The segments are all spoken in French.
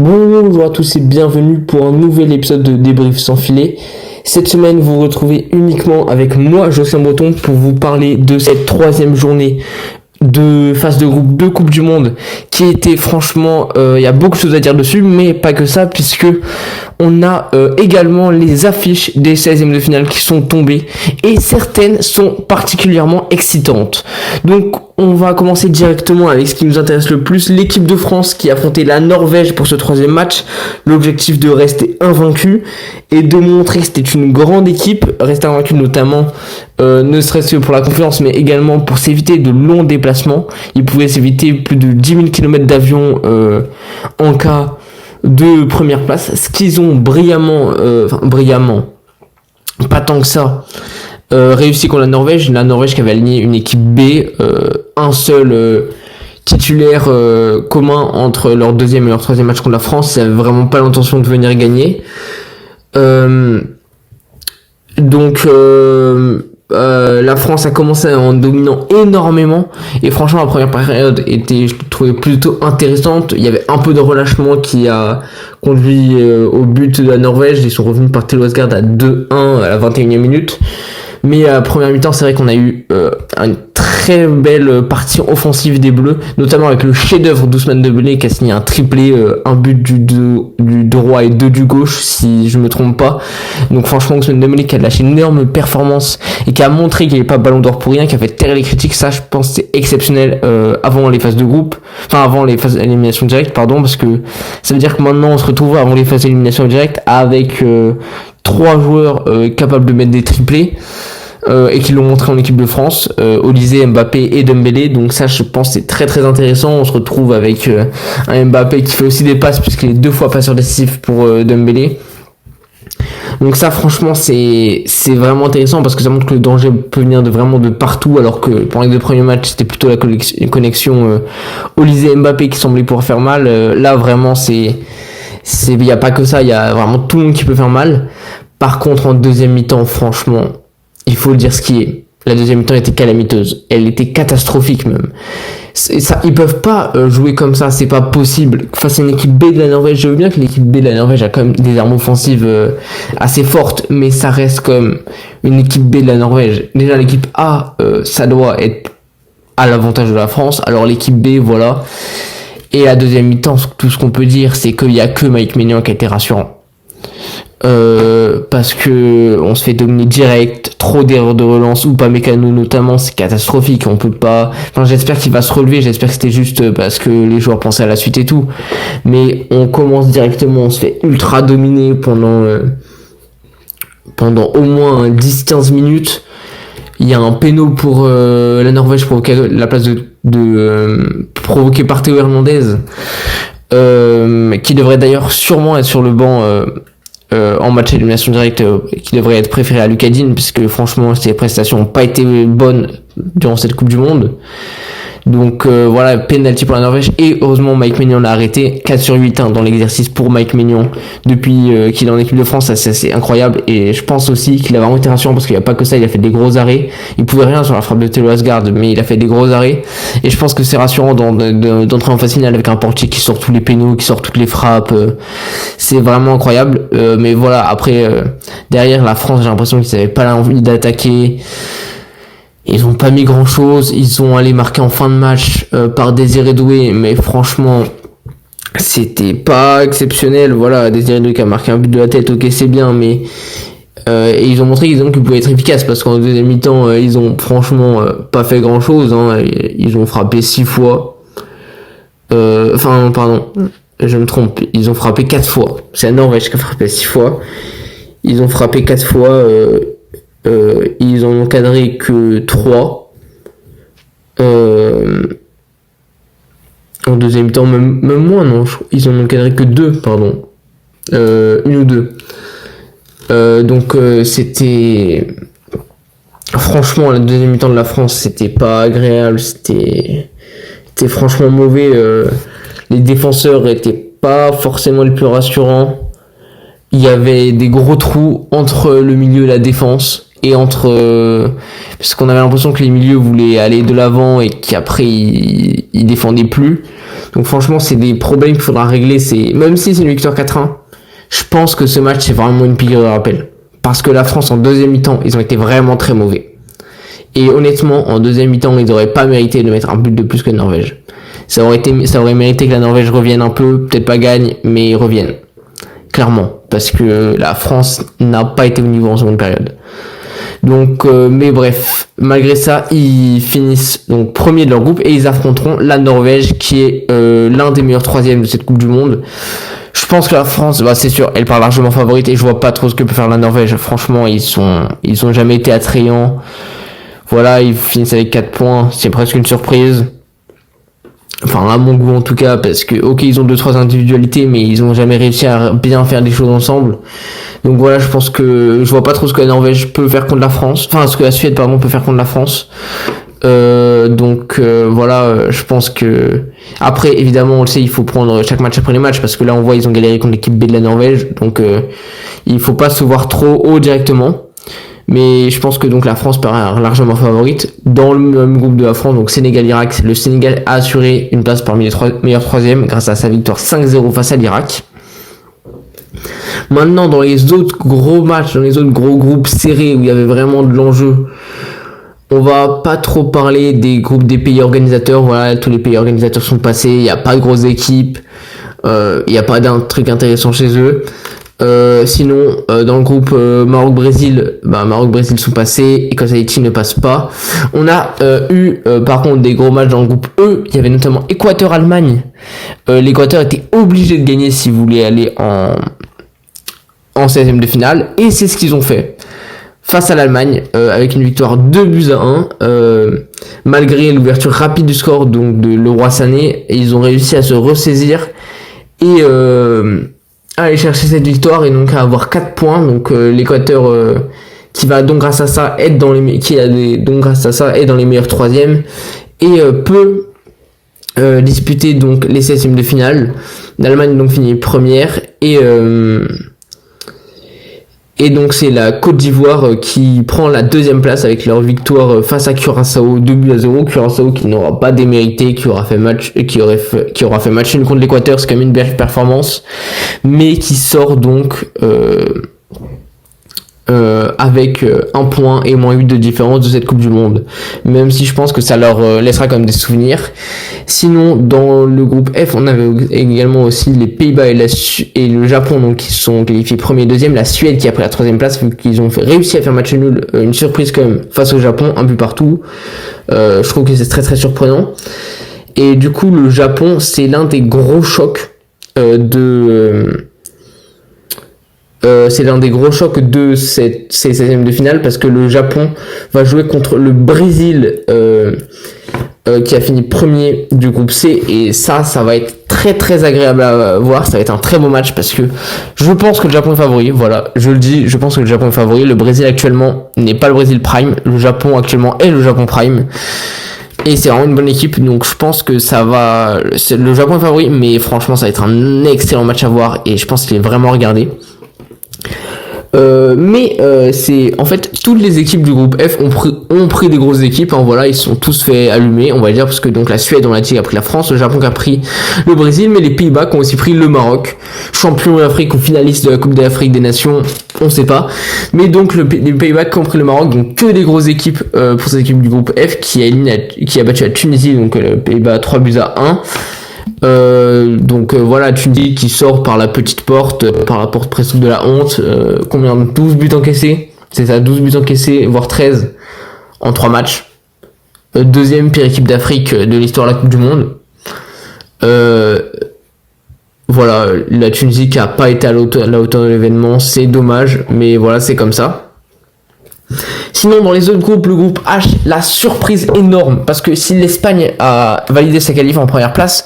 Bonjour à tous et bienvenue pour un nouvel épisode de Débrief sans filet. Cette semaine, vous vous retrouvez uniquement avec moi, Jocelyn Breton, pour vous parler de cette troisième journée de phase de groupe de Coupe du Monde qui était franchement, il y a beaucoup de choses à dire dessus, mais pas que ça, puisque on a également les affiches des 16e de finale qui sont tombées et certaines sont particulièrement excitantes. Donc on va commencer directement avec ce qui nous intéresse le plus, l'équipe de France qui affrontait la Norvège pour ce troisième match. L'objectif de rester invaincu et de montrer que c'était une grande équipe, rester invaincu notamment ne serait-ce que pour la confiance, mais également pour s'éviter de longs déplacements. Ils pouvaient s'éviter plus de 10 000 km d'avion en cas de première place, ce qu'ils ont brillamment, pas tant que ça, réussi contre la Norvège qui avait aligné une équipe B, un seul titulaire commun entre leur deuxième et leur troisième match contre la France. Ils n'avaient vraiment pas l'intention de venir gagner. La France a commencé en dominant énormément et franchement la première période était, je trouvais, plutôt intéressante. Il y avait un peu de relâchement qui a conduit au but de la Norvège. Ils sont revenus par Thilo Asgard à 2-1 à la 21e minute. Mais à la première mi-temps, c'est vrai qu'on a eu une très belle partie offensive des Bleus, notamment avec le chef-d'œuvre d'Ousmane Dembélé qui a signé un triplé, un but du droit et deux du gauche, si je me trompe pas. Donc franchement, Ousmane Dembélé qui a lâché une énorme performance et qui a montré qu'il n'est pas ballon d'or pour rien, qui a fait taire les critiques. Ça, je pense que c'est exceptionnel avant les phases de groupe, enfin avant les phases d'élimination directe, parce que ça veut dire que maintenant on se retrouve avant les phases d'élimination directe avec trois joueurs capables de mettre des triplés et qui l'ont montré en équipe de France, Olise, Mbappé et Dembélé. Donc ça, je pense, c'est très très intéressant. On se retrouve avec un Mbappé qui fait aussi des passes puisqu'il est 2 fois passeur décisif pour Dembélé. Donc ça, franchement, c'est vraiment intéressant parce que ça montre que le danger peut venir vraiment de partout, alors que pendant les 2 premiers matchs, c'était plutôt la connexion Olise-Mbappé qui semblait pouvoir faire mal. Là, vraiment, il y a pas que ça, il y a vraiment tout le monde qui peut faire mal. Par contre, en deuxième mi-temps, franchement, il faut le dire ce qui est. La deuxième mi-temps était calamiteuse. Elle était catastrophique même. Ils peuvent pas jouer comme ça, c'est pas possible. Face à une équipe B de la Norvège, je veux bien que l'équipe B de la Norvège a quand même des armes offensives assez fortes, mais ça reste comme une équipe B de la Norvège. Déjà l'équipe A, ça doit être à l'avantage de la France. Alors l'équipe B, voilà. Et la deuxième mi-temps, tout ce qu'on peut dire, c'est qu'il y a que Mike Maignan qui a été rassurant. Parce que on se fait dominer direct, trop d'erreurs de relance, ou pas Mécano notamment, c'est catastrophique. On peut pas, j'espère qu'il va se relever, j'espère que c'était juste parce que les joueurs pensaient à la suite et tout, mais on commence directement, on se fait ultra dominer pendant au moins 10-15 minutes. Il y a un péno pour la Norvège provoqué à la place provoqué par Théo Hernandez, qui devrait d'ailleurs sûrement être sur le banc en match d'élimination directe, qui devrait être préféré à Lucadine, puisque franchement ses prestations n'ont pas été bonnes durant cette Coupe du Monde. Donc voilà, penalty pour la Norvège, et heureusement Mike Maignan l'a arrêté. 4/8 dans l'exercice pour Mike Maignan depuis qu'il est en équipe de France. Ça, c'est assez incroyable, et je pense aussi qu'il a vraiment été rassurant parce qu'il n'y a pas que ça, il a fait des gros arrêts. Il pouvait rien sur la frappe de Thilo Asgard, mais il a fait des gros arrêts, et je pense que c'est rassurant d'entrer en phase finale avec un portier qui sort tous les pénaux, qui sort toutes les frappes. C'est vraiment incroyable. Mais voilà, après derrière la France, j'ai l'impression qu'ils n'avaient pas l'envie d'attaquer. Ils ont pas mis grand chose, ils ont allé marquer en fin de match par Désiré Doué, mais franchement c'était pas exceptionnel. Voilà, Désiré Doué qui a marqué un but de la tête, ok, c'est bien, mais et ils ont montré qu'ils pouvaient être efficaces, parce qu'en deuxième mi-temps ils ont franchement pas fait grand chose, ils ont frappé 6 fois, je me trompe, ils ont frappé 4 fois, c'est la Norvège qui a frappé 6 fois, ils ont frappé 4 fois, ils en ont cadré que 3 en deuxième temps, même moins, non, ils en ont cadré que 2, pardon, 1 ou 2. Donc c'était, franchement, la deuxième mi-temps de la France, c'était pas agréable, c'était franchement mauvais. Les défenseurs étaient pas forcément les plus rassurants. Il y avait des gros trous entre le milieu et la défense et parce qu'on avait l'impression que les milieux voulaient aller de l'avant et qu'après ils défendaient plus. Donc franchement, c'est des problèmes qu'il faudra régler. Même si c'est une victoire 4-1, je pense que ce match c'est vraiment une piqûre de rappel, parce que la France en deuxième mi-temps, ils ont été vraiment très mauvais. Et honnêtement, en deuxième mi-temps, ils n'auraient pas mérité de mettre un but de plus que la Norvège. Ça aurait mérité que la Norvège revienne un peu, peut-être pas gagne, mais ils reviennent. Clairement. Parce que la France n'a pas été au niveau en seconde période. Donc, mais bref, malgré ça, ils finissent donc premier de leur groupe et ils affronteront la Norvège qui est l'un des meilleurs troisièmes de cette Coupe du Monde. Je pense que la France, c'est sûr, elle part largement favorite et je vois pas trop ce que peut faire la Norvège. Franchement, ils ont jamais été attrayants. Voilà, ils finissent avec 4 points, c'est presque une surprise. Enfin, à mon goût en tout cas, parce que, ok, ils ont 2-3 individualités, mais ils ont jamais réussi à bien faire des choses ensemble. Donc voilà, je pense que je vois pas trop ce que la Norvège peut faire contre la France. Enfin, ce que la Suède, peut faire contre la France. Voilà, je pense que... Après, évidemment, on le sait, il faut prendre chaque match après les matchs, parce que là, on voit, ils ont galéré contre l'équipe B de la Norvège. Donc, il faut pas se voir trop haut directement. Mais je pense que donc la France paraît largement favorite. Dans le même groupe de la France, donc Sénégal-Irak, le Sénégal a assuré une place parmi les meilleurs troisièmes grâce à sa victoire 5-0 face à l'Irak. Maintenant, dans les autres gros matchs, dans les autres gros groupes serrés où il y avait vraiment de l'enjeu, on va pas trop parler des groupes des pays organisateurs. Voilà, tous les pays organisateurs sont passés, il n'y a pas de grosses équipes, il n'y a pas d'un truc intéressant chez eux. Sinon, dans le groupe Maroc-Brésil, Maroc-Brésil sont passés, Écosse-Haïti ne passe pas. On a eu par contre des gros matchs dans le groupe E. Il y avait notamment Équateur-Allemagne. L'Équateur était obligé de gagner s'il voulait aller en 16e de finale, et c'est ce qu'ils ont fait face à l'Allemagne, avec une victoire 2-1, malgré l'ouverture rapide du score donc de Leroy Sané. Et ils ont réussi à se ressaisir et aller chercher cette victoire et donc à avoir 4 points. Donc l'Équateur qui va donc grâce à ça être dans les meilleurs troisièmes et peut disputer donc les 16e de finale. L'Allemagne donc finit première et donc c'est la Côte d'Ivoire qui prend la deuxième place avec leur victoire face à Curaçao 2-0. Curaçao qui n'aura pas démérité, qui aura fait match nul contre l'Équateur, c'est quand même une belle performance, mais qui sort donc avec 1 point et -8 de différence de cette Coupe du Monde, même si je pense que ça leur laissera quand même des souvenirs. Sinon, dans le groupe F, on avait également aussi les Pays-Bas et le Japon, donc qui sont qualifiés premier et deuxième. La Suède qui a pris la 3e place, vu qu'ils ont réussi à faire match nul, une surprise quand même face au Japon, un but partout. Je trouve que c'est très très surprenant. Et du coup, le Japon, c'est l'un des gros chocs c'est l'un des gros chocs de ces 16e de finale, parce que le Japon va jouer contre le Brésil qui a fini premier du groupe C, et ça va être très très agréable à voir. Ça va être un très beau match parce que je pense que le Japon est favori. Voilà, je le dis, je pense que le Japon est favori. Le Brésil actuellement n'est pas le Brésil Prime, le Japon actuellement est le Japon Prime. Et c'est vraiment une bonne équipe, donc je pense que ça va... Le Japon est favori, mais franchement ça va être un excellent match à voir et je pense qu'il est vraiment à regarder. C'est en fait toutes les équipes du groupe F ont pris des grosses équipes, hein, voilà, ils sont tous fait allumer, on va dire, parce que donc la Suède, on l'a dit, a pris la France, le Japon qui a pris le Brésil, mais les Pays-Bas qui ont aussi pris le Maroc, champion d'Afrique ou finaliste de la Coupe d'Afrique des Nations, on sait pas, mais donc les Pays-Bas qui ont pris le Maroc, donc que des grosses équipes pour cette équipe du groupe F qui a battu la Tunisie, donc le Pays-Bas 3-1. Voilà, Tunisie qui sort par la petite porte, par la porte presque de la honte. Combien? 12 buts encaissés, c'est ça, 12 buts encaissés, voire 13 en 3 matchs. Deuxième pire équipe d'Afrique de l'histoire de la Coupe du Monde. Voilà, la Tunisie qui a pas été à la hauteur de l'événement, c'est dommage, mais voilà, c'est comme ça. Sinon, dans les autres groupes, le groupe H, la surprise énorme, parce que si l'Espagne a validé sa qualif en première place,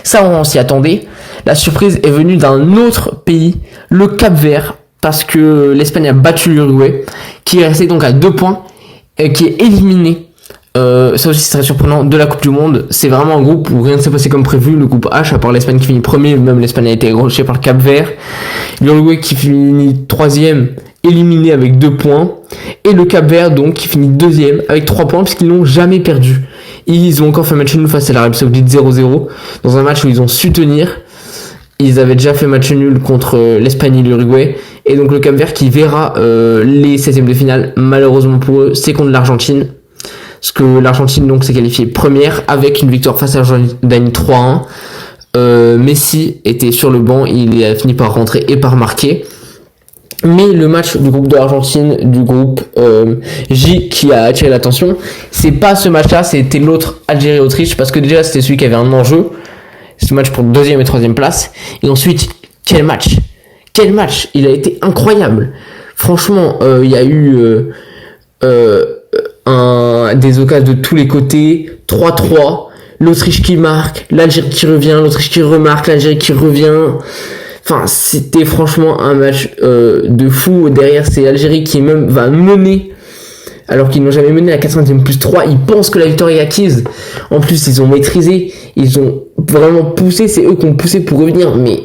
ça on s'y attendait. La surprise est venue d'un autre pays, le Cap-Vert, parce que l'Espagne a battu l'Uruguay, qui est resté donc à 2 points, et qui est éliminé. Ça aussi c'est très surprenant, de la Coupe du Monde. C'est vraiment un groupe où rien ne s'est passé comme prévu. Le groupe H, à part l'Espagne qui finit premier, même l'Espagne a été accrochée par le Cap-Vert. L'Uruguay qui finit 3ème éliminé avec 2 points. Et le Cap-Vert, donc, qui finit deuxième avec 3 points, puisqu'ils n'ont jamais perdu. Ils ont encore fait match nul face à l'Arabie Saoudite 0-0, dans un match où ils ont su tenir. Ils avaient déjà fait match nul contre l'Espagne et l'Uruguay. Et donc le Cap-Vert qui verra les 16e de finale, malheureusement pour eux, c'est contre l'Argentine. Parce que l'Argentine donc s'est qualifiée première avec une victoire face à la Jordanie 3-1. Messi était sur le banc, il a fini par rentrer et par marquer. Mais le match du groupe de l'Argentine, du groupe J qui a attiré l'attention, c'est pas ce match-là, c'était l'autre Algérie-Autriche, parce que déjà c'était celui qui avait un enjeu, ce match pour 2e et 3e place. Et ensuite, quel match, il a été incroyable. Franchement, il y a eu des occasions de tous les côtés, 3-3, l'Autriche qui marque, l'Algérie qui revient, l'Autriche qui remarque, l'Algérie qui revient. Enfin, c'était franchement un match de fou. Derrière, c'est l'Algérie qui même va mener, alors qu'ils n'ont jamais mené à 90e plus 3. Ils pensent que la victoire est acquise. En plus, ils ont maîtrisé. Ils ont vraiment poussé. C'est eux qui ont poussé pour revenir. Mais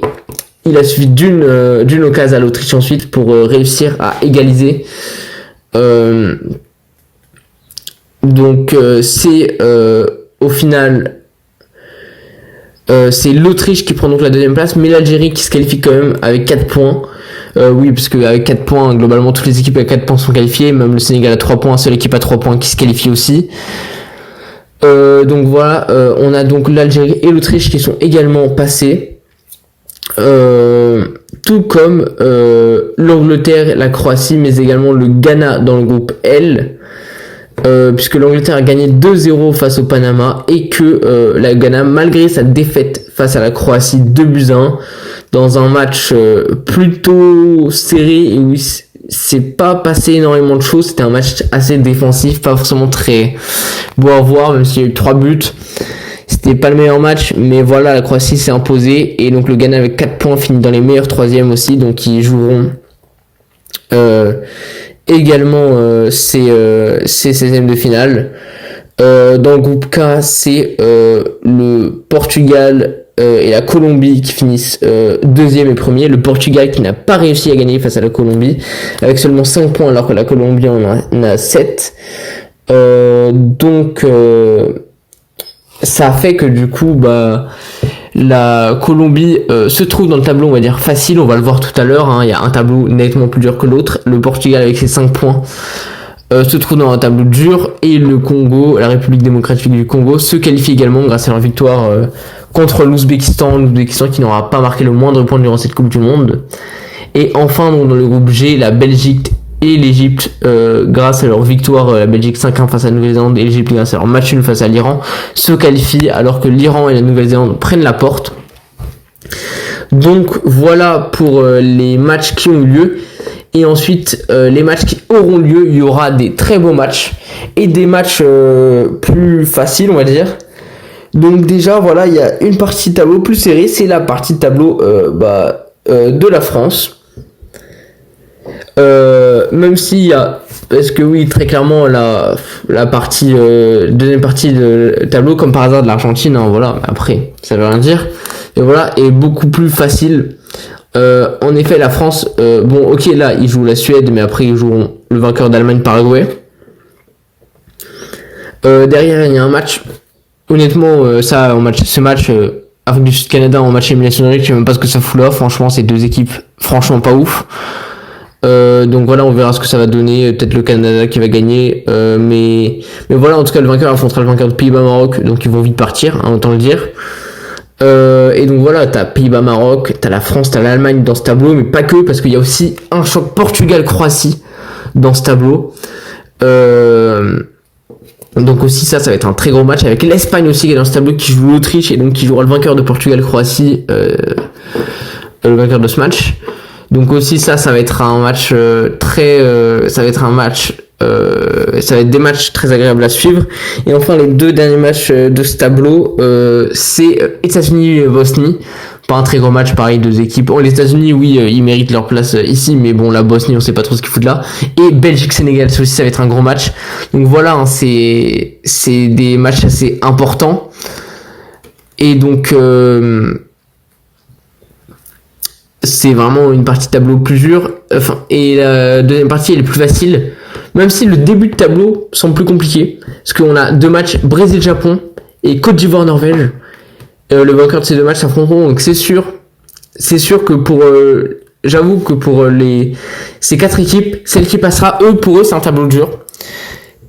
il a suffi d'une occasion à l'Autriche ensuite pour réussir à égaliser. Donc, c'est au final... c'est l'Autriche qui prend donc la 2e place, mais l'Algérie qui se qualifie quand même avec 4 points. Oui, parce qu'avec 4 points, globalement, toutes les équipes avec 4 points sont qualifiées. Même le Sénégal a 3 points, seule équipe à 3 points qui se qualifie aussi. Donc voilà, on a donc l'Algérie et l'Autriche qui sont également passés. Tout comme l'Angleterre, la Croatie, mais également le Ghana dans le groupe L. Puisque l'Angleterre a gagné 2-0 face au Panama et que la Ghana, malgré sa défaite face à la Croatie 2-1 dans un match plutôt serré et où c'est pas passé énormément de choses, c'était un match assez défensif, pas forcément très beau à voir, même s'il y a eu 3 buts. C'était pas le meilleur match, mais voilà, la Croatie s'est imposée et donc le Ghana avec 4 points finit dans les meilleurs 3e aussi, donc ils joueront également ces 16e de finale. Dans le groupe K, c'est le Portugal et la Colombie qui finissent 2e et 1er. Le Portugal qui n'a pas réussi à gagner face à la Colombie avec seulement 5 points alors que la Colombie en a 7. Donc ça a fait que du coup la Colombie se trouve dans le tableau, on va dire, facile, on va le voir tout à l'heure, hein. Il y a un tableau nettement plus dur que l'autre. Le Portugal avec ses 5 points se trouve dans un tableau dur, et le Congo, la République démocratique du Congo, se qualifie également grâce à leur victoire contre l'Ouzbékistan qui n'aura pas marqué le moindre point durant cette Coupe du Monde. Et enfin, donc, dans le groupe G, la Belgique et l'Égypte, grâce à leur victoire, la Belgique 5-1 face à la Nouvelle-Zélande et l'Égypte grâce à leur match nul face à l'Iran, se qualifient alors que l'Iran et la Nouvelle-Zélande prennent la porte. Donc voilà pour les matchs qui ont eu lieu. Et ensuite, les matchs qui auront lieu, il y aura des très beaux matchs et des matchs plus faciles, on va dire. Donc déjà, voilà, il y a une partie de tableau plus serrée, c'est la partie de tableau de la France. Même s'il y a, parce que oui, très clairement la partie deuxième partie de tableau, comme par hasard de l'Argentine, hein, voilà, après ça veut rien dire, et voilà, est beaucoup plus facile. En effet, la France, bon, ok, là ils jouent la Suède, mais après ils joueront le vainqueur d'Allemagne-Paraguay. Derrière il y a un match, honnêtement, ce match Afrique du Sud-Canada en match élimination directe, je sais même pas ce que ça fout là. Franchement, c'est deux équipes franchement pas ouf. Donc voilà, on verra ce que ça va donner. Peut-être le Canada qui va gagner, mais voilà, en tout cas le vainqueur affrontera le vainqueur de Pays-Bas-Maroc, donc ils vont vite partir, hein, autant le dire. Et donc voilà, t'as Pays-Bas-Maroc, t'as la France, t'as l'Allemagne dans ce tableau, mais pas que, parce qu'il y a aussi un choc Portugal-Croatie dans ce tableau. Donc aussi ça va être un très gros match, avec l'Espagne aussi qui est dans ce tableau, qui joue l'Autriche et donc qui jouera le vainqueur de Portugal-Croatie, le vainqueur de ce match. Donc aussi ça va être un match ça va être des matchs très agréables à suivre. Et enfin les deux derniers matchs de ce tableau, c'est États-Unis et Bosnie. Pas un très gros match, pareil, deux équipes. Oh, les États-Unis, oui, ils méritent leur place ici, mais bon, la Bosnie, on sait pas trop ce qu'ils foutent là. Et Belgique-Sénégal, ça aussi, ça va être un gros match. Donc voilà, hein, c'est des matchs assez importants. Et donc c'est vraiment une partie de tableau plus dure. Et la deuxième partie elle est plus facile. Même si le début de tableau semble plus compliqué. Parce qu'on a 2 matchs Brésil-Japon et Côte d'Ivoire-Norvège. Le vainqueur de ces 2 matchs s'affronteront. Donc c'est sûr que j'avoue que pour ces 4 équipes, celle qui passera, pour eux, c'est un tableau dur.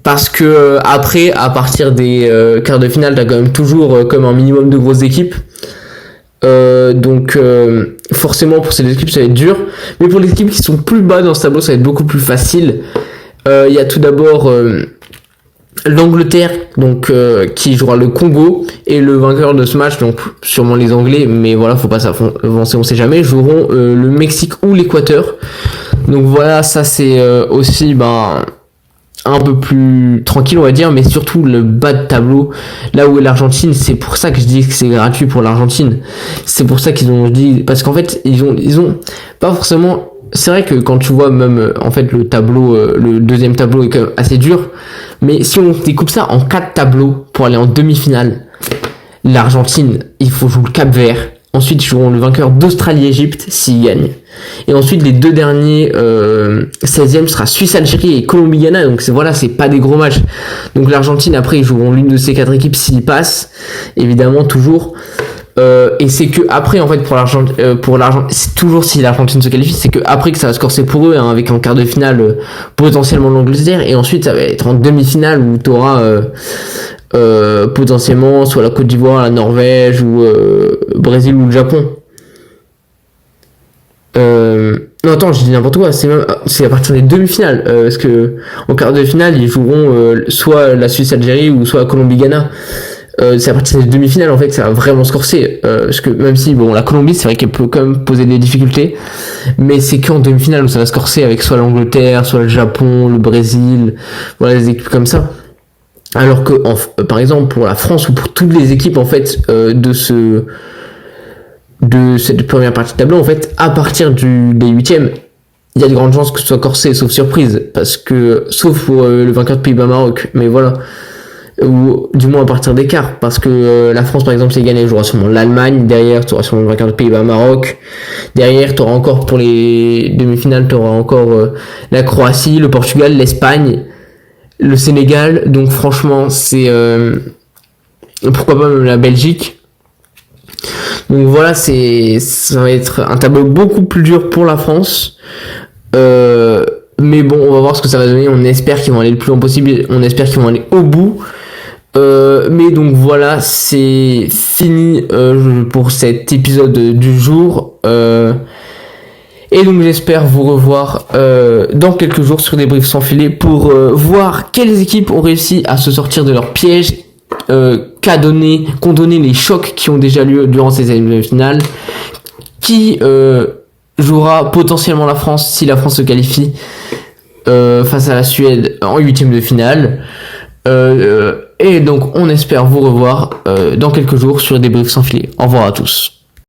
Parce que après, à partir des quarts de finale, t'as quand même toujours comme un minimum de grosses équipes. Donc forcément pour ces équipes ça va être dur. Mais pour les équipes qui sont plus bas dans ce tableau, ça va être beaucoup plus facile. Il y a tout d'abord l'Angleterre donc qui jouera le Congo, et le vainqueur de ce match, donc sûrement les Anglais, mais voilà, faut pas s'avancer, on sait jamais, joueront le Mexique ou l'Équateur. Donc voilà, ça c'est aussi un peu plus tranquille on va dire, mais surtout le bas de tableau, là où est l'Argentine. C'est pour ça que je dis que c'est gratuit pour l'Argentine, c'est pour ça qu'ils ont dit, parce qu'en fait ils ont pas forcément, c'est vrai que quand tu vois même en fait le tableau, le deuxième tableau est quand même assez dur, mais si on découpe ça en 4 tableaux pour aller en demi-finale, l'Argentine, il faut jouer le Cap-Vert, ensuite ils joueront le vainqueur d'Australie-Égypte s'ils gagnent, et ensuite les 2 derniers 16e sera Suisse-Algérie et Colombie-Ghana. Donc c'est pas des gros matchs. Donc l'Argentine, après ils joueront l'une de ces 4 équipes s'ils passent, évidemment toujours. Et c'est que après en fait pour l'Argentine, c'est toujours si l'Argentine se qualifie, c'est que après que ça va se corser pour eux, avec un quart de finale potentiellement l'Angleterre, et ensuite ça va être en demi-finale où t'auras potentiellement soit la Côte d'Ivoire, la Norvège ou Brésil ou le Japon. Non attends, je dis n'importe quoi, c'est à partir des demi-finales, parce que en quart de finale ils joueront soit la Suisse-Algérie ou soit Colombie-Ghana. C'est à partir des demi-finales en fait que ça va vraiment se corser, parce que même si la Colombie c'est vrai qu'elle peut quand même poser des difficultés, mais c'est qu'en demi-finale où ça va se corser, avec soit l'Angleterre, soit le Japon, le Brésil, voilà, des équipes comme ça. Alors que par exemple pour la France ou pour toutes les équipes en fait de cette première partie de tableau, en fait à partir des 8e, il y a de grandes chances que ce soit corsé, sauf surprise, parce que sauf pour le vainqueur de Pays-Bas-Maroc, mais voilà, ou du moins à partir des quarts, parce que la France par exemple si elle gagne, elle jouera sûrement l'Allemagne, derrière tu auras sûrement le vainqueur de Pays-Bas-Maroc, derrière tu auras encore pour les demi-finales, tu auras encore la Croatie, le Portugal, l'Espagne, le Sénégal. Donc franchement c'est pourquoi pas même la Belgique. Donc voilà, ça va être un tableau beaucoup plus dur pour la France. Mais bon, on va voir ce que ça va donner. On espère qu'ils vont aller le plus loin possible. On espère qu'ils vont aller au bout. Mais donc voilà, c'est fini pour cet épisode du jour. Et donc j'espère vous revoir dans quelques jours sur Débrief sans filet pour voir quelles équipes ont réussi à se sortir de leur piège, qu'ont donné les chocs qui ont déjà lieu durant ces demi-finales, qui jouera potentiellement la France si la France se qualifie face à la Suède en 8e de finale. Et donc on espère vous revoir dans quelques jours sur Débrief sans filet. Au revoir à tous.